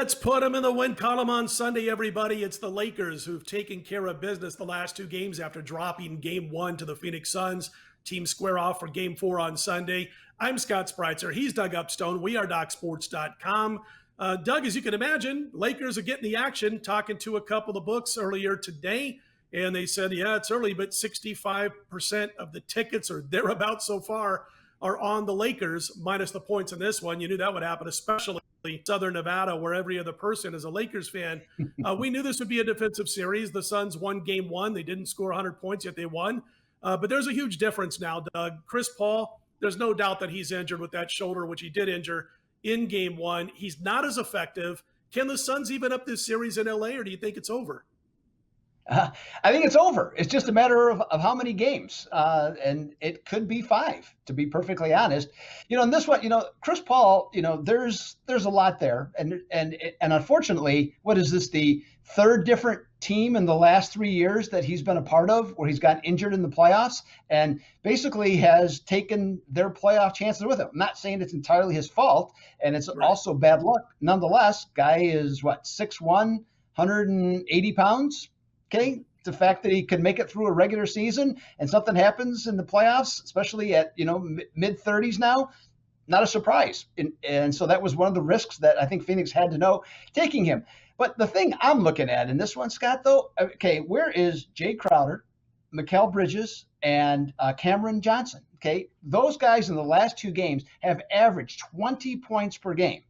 Let's put them in the win column on Sunday, everybody. It's the Lakers who've taken care of business the last two games after dropping game one to the Phoenix Suns. Teams square off for game four on Sunday. I'm Scott Spreitzer. He's Doug Upstone. We are DocSports.com. Doug, as you can imagine, Lakers are getting the action, talking to a couple of books earlier today. And they said, yeah, it's early, but 65% of the tickets or thereabouts so far are on the Lakers, minus the points in this one. You knew that would happen, especially Southern Nevada, where every other person is a Lakers fan. We knew this would be a defensive series. The Suns won game one. They didn't score 100 points, yet they won. But there's a huge difference now, Doug. Chris Paul, there's no doubt that he's injured with that shoulder, which he did injure in game one. He's not as effective. Can the Suns even up this series in LA, or do you think it's over? I think it's over. It's just a matter of how many games, and it could be 5, to be perfectly honest. In this one, Chris Paul, there's a lot there, and unfortunately, what is this, the third different team in the last 3 years that he's been a part of where he's gotten injured in the playoffs and basically has taken their playoff chances with him. I'm not saying it's entirely his fault, and it's also bad luck. Nonetheless, guy is 6'1", 180 pounds. Okay, the fact that he could make it through a regular season and something happens in the playoffs, especially at mid 30s now, not a surprise. And so that was one of the risks that I think Phoenix had to know taking him. But the thing I'm looking at in this one, Scott, though, okay, where is Jay Crowder, Mikal Bridges, and Cameron Johnson? Okay, those guys in the last 2 games have averaged 20 points per game.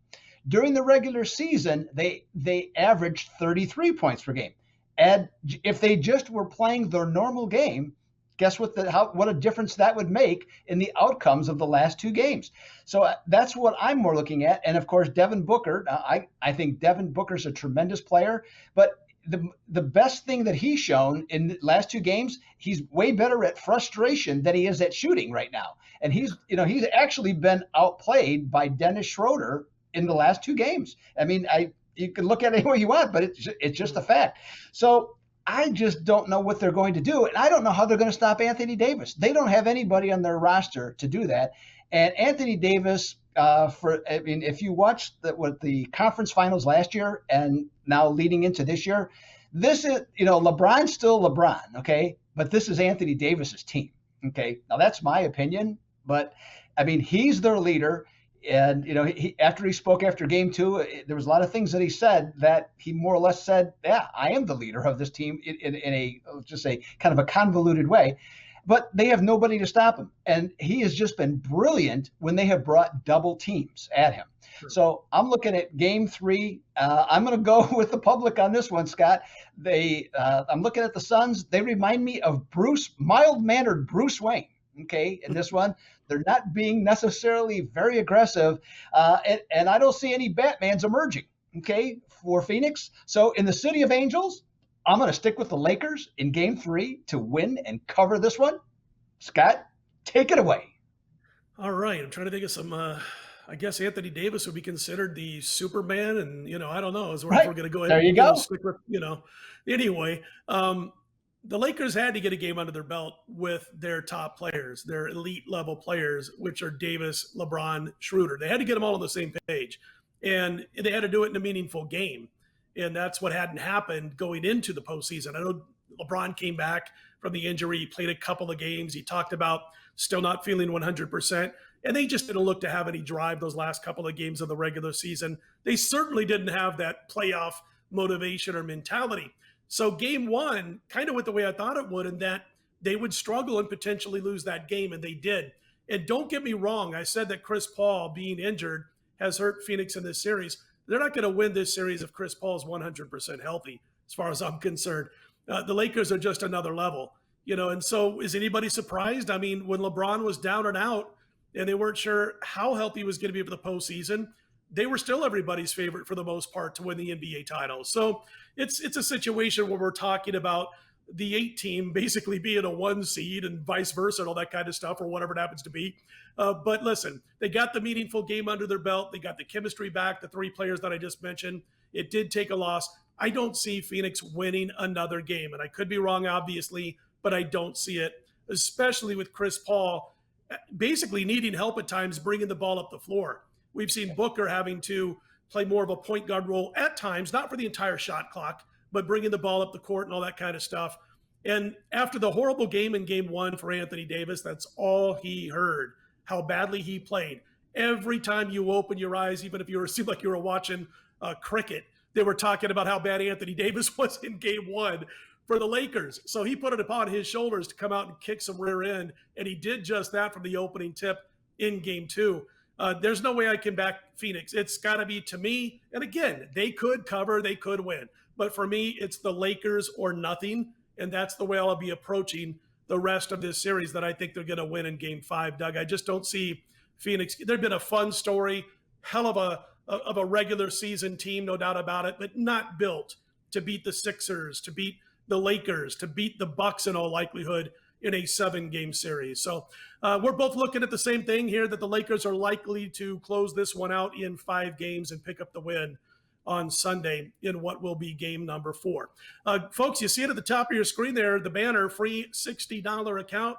During the regular season, they averaged 33 points per game. And if they just were playing their normal game, guess what a difference that would make in the outcomes of the last 2 games. So that's what I'm more looking at. And of course, Devin Booker, I think Devin Booker's a tremendous player, but the best thing that he's shown in the last 2 games, he's way better at frustration than he is at shooting right now. And he's actually been outplayed by Dennis Schroeder in the last 2 games. I mean, you can look at it any way you want, but it's just a fact. So I just don't know what they're going to do. And I don't know how they're going to stop Anthony Davis. They don't have anybody on their roster to do that. And Anthony Davis, if you watch the conference finals last year and now leading into this year, this is, LeBron's still LeBron, okay? But this is Anthony Davis's team, okay? Now that's my opinion, but I mean, he's their leader. And, after he spoke after game 2, there was a lot of things that he said that he more or less said, yeah, I am the leader of this team in a, just say, kind of a convoluted way. But they have nobody to stop him. And he has just been brilliant when they have brought double teams at him. Sure. So I'm looking at game 3. I'm going to go with the public on this one, Scott. I'm looking at the Suns. They remind me of mild-mannered Bruce Wayne. Okay, in this one, they're not being necessarily very aggressive, and I don't see any Batmans emerging, okay, for Phoenix. So in the City of Angels, I'm going to stick with the Lakers in game 3 to win and cover this one. Scott, take it away. All right, I'm trying to think of some, I guess Anthony Davis would be considered the Superman, and, I don't know, if we're going to go ahead and stick with, anyway, the Lakers had to get a game under their belt with their top players, their elite level players, which are Davis, LeBron, Schroeder. They had to get them all on the same page, and they had to do it in a meaningful game. And that's what hadn't happened going into the postseason. I know LeBron came back from the injury. He played a couple of games. He talked about still not feeling 100%. And they just didn't look to have any drive those last couple of games of the regular season. They certainly didn't have that playoff motivation or mentality. So game 1 kind of went the way I thought it would, in that they would struggle and potentially lose that game, and they did. And don't get me wrong, I said that Chris Paul being injured has hurt Phoenix in this series. They're not going to win this series if Chris Paul is 100% healthy, as far as I'm concerned. The Lakers are just another level, and so is anybody surprised? I mean, when LeBron was down and out and they weren't sure how healthy he was going to be for the postseason, they were still everybody's favorite for the most part to win the NBA title. So it's a situation where we're talking about the 8 team basically being a 1 seed and vice versa and all that kind of stuff, or whatever it happens to be. But listen, they got the meaningful game under their belt. They got the chemistry back, the 3 players that I just mentioned. It did take a loss. I don't see Phoenix winning another game. And I could be wrong, obviously, but I don't see it, especially with Chris Paul basically needing help at times bringing the ball up the floor. We've seen Booker having to play more of a point guard role at times, not for the entire shot clock, but bringing the ball up the court and all that kind of stuff. And after the horrible game in game one for Anthony Davis, that's all he heard, how badly he played. Every time you open your eyes, even if it seemed like you were watching cricket, they were talking about how bad Anthony Davis was in game one for the Lakers. So he put it upon his shoulders to come out and kick some rear end. And he did just that from the opening tip in game two. There's no way I can back Phoenix. It's got to be, to me, and again, they could cover, they could win. But for me, it's the Lakers or nothing. And that's the way I'll be approaching the rest of this series, that I think they're going to win in game five, Doug. I just don't see Phoenix. There'd been a fun story, hell of a regular season team, no doubt about it, but not built to beat the Sixers, to beat the Lakers, to beat the Bucks in all likelihood in a 7-game series. So we're both looking at the same thing here, that the Lakers are likely to close this one out in 5 games and pick up the win on Sunday in what will be game number 4. Folks, you see it at the top of your screen there, the banner, free $60 account.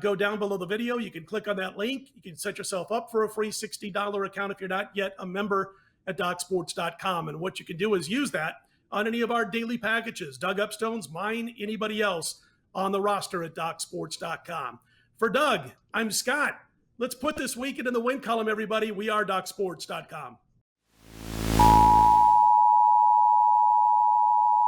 Go down below the video. You can click on that link. You can set yourself up for a free $60 account if you're not yet a member at DocSports.com. And what you can do is use that on any of our daily packages, Doug Upstone's, mine, anybody else on the roster at DocSports.com. For Doug, I'm Scott. Let's put this weekend in the win column, everybody. We are DocSports.com.